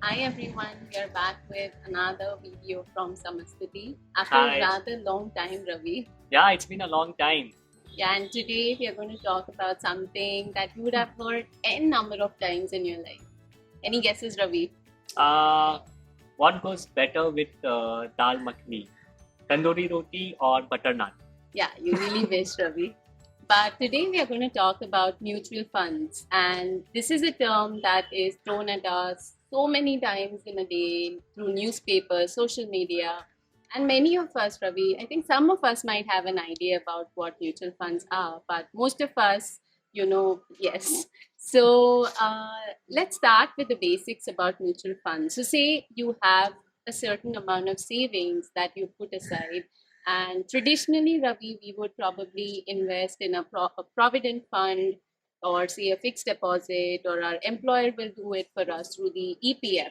Hi everyone, we are back with another video from Samasthiti after Hi. a rather long time, Ravi. Yeah, it's been a long time. Yeah, and today we are going to talk about something that you would have heard n number of times in your life. Any guesses, Ravi? Uh, what goes better with dal makhni? Tandoori roti or butter naan? Yeah, you really wish, Ravi. But today we are going to talk about mutual funds, and this is a term that is thrown at us so many times in a day through newspapers, social media, and many of us, Ravi, I think some of us might have an idea about what mutual funds are, but most of us, yes. So let's start with the basics about mutual funds. So, say you have a certain amount of savings that you put aside, and traditionally, Ravi, we would probably invest in a provident fund or say a fixed deposit, or our employer will do it for us through the EPF.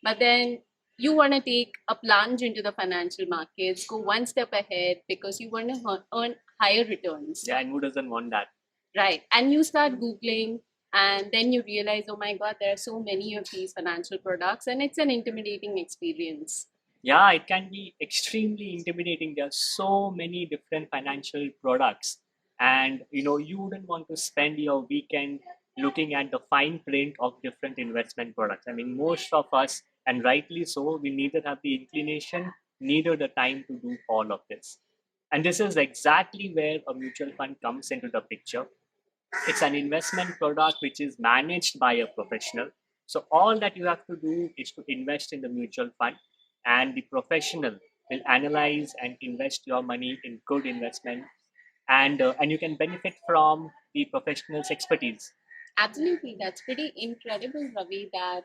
But then you want to take a plunge into the financial markets, go one step ahead because you want to earn higher returns. Yeah, and who doesn't want that? Right. And you start Googling, and then you realize, oh my God, there are so many of these financial products, and it's an intimidating experience. Yeah, it can be extremely intimidating. There are so many different financial products, and you wouldn't want to spend your weekend looking at the fine print of different investment products. I mean, most of us, and rightly so, we neither have the inclination, neither the time to do all of this. And this is exactly where a mutual fund comes into the picture. It's an investment product which is managed by a professional. So all that you have to do is to invest in the mutual fund, and the professional will analyze and invest your money in good investment, and you can benefit from the professional's expertise. Absolutely, that's pretty incredible, Ravi, that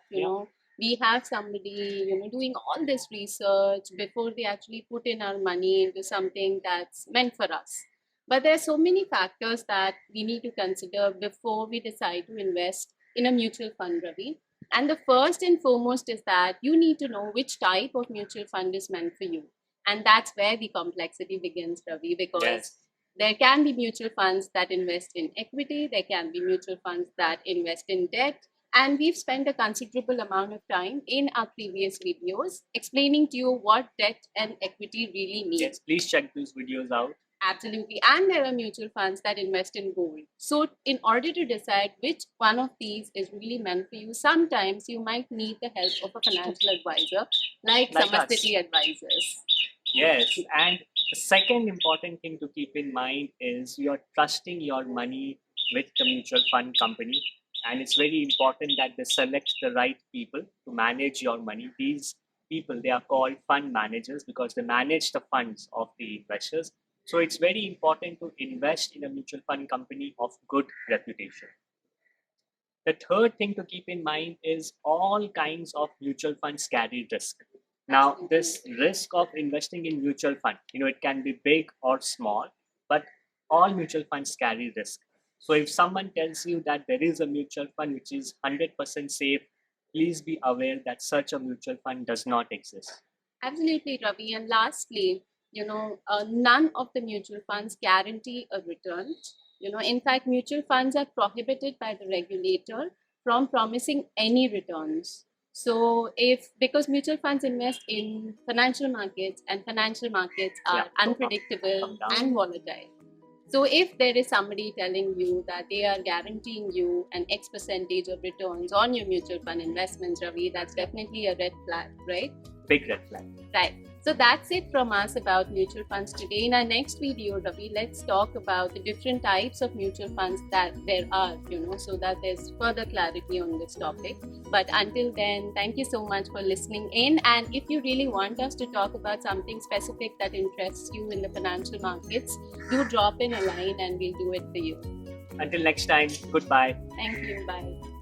we have somebody doing all this research before they actually put in our money into something that's meant for us. But there are so many factors that we need to consider before we decide to invest in a mutual fund, Ravi. And the first and foremost is that you need to know which type of mutual fund is meant for you. And that's where the complexity begins, Ravi, because Yes. there can be mutual funds that invest in equity, there can be mutual funds that invest in debt. And we've spent a considerable amount of time in our previous videos explaining to you what debt and equity really mean. Yes, please check these videos out. Absolutely. And there are mutual funds that invest in gold. So, in order to decide which one of these is really meant for you, sometimes you might need the help of a financial advisor like Like us. Samasthiti advisors. Yes, and the second important thing to keep in mind is you're trusting your money with the mutual fund company, and it's very important that they select the right people to manage your money. These people, they are called fund managers because they manage the funds of the investors. So it's very important to invest in a mutual fund company of good reputation. The third thing to keep in mind is all kinds of mutual funds carry risk. Now, this risk of investing in mutual fund, it can be big or small, but all mutual funds carry risk. So if someone tells you that there is a mutual fund which is 100% safe, please be aware that such a mutual fund does not exist. Absolutely, Ravi. And lastly, none of the mutual funds guarantee a return. In fact, mutual funds are prohibited by the regulator from promising any returns. So, if because mutual funds invest in financial markets and financial markets are unpredictable and volatile. So, if there is somebody telling you that they are guaranteeing you an X percentage of returns on your mutual fund investments, Ravi, that's definitely a red flag, right? Big red flag. Right. So that's it from us about mutual funds today. In our next video, Ravi, let's talk about the different types of mutual funds that there are, so that there's further clarity on this topic. But until then, thank you so much for listening in. And if you really want us to talk about something specific that interests you in the financial markets, do drop in a line and we'll do it for you. Until next time, goodbye. Thank you. Bye.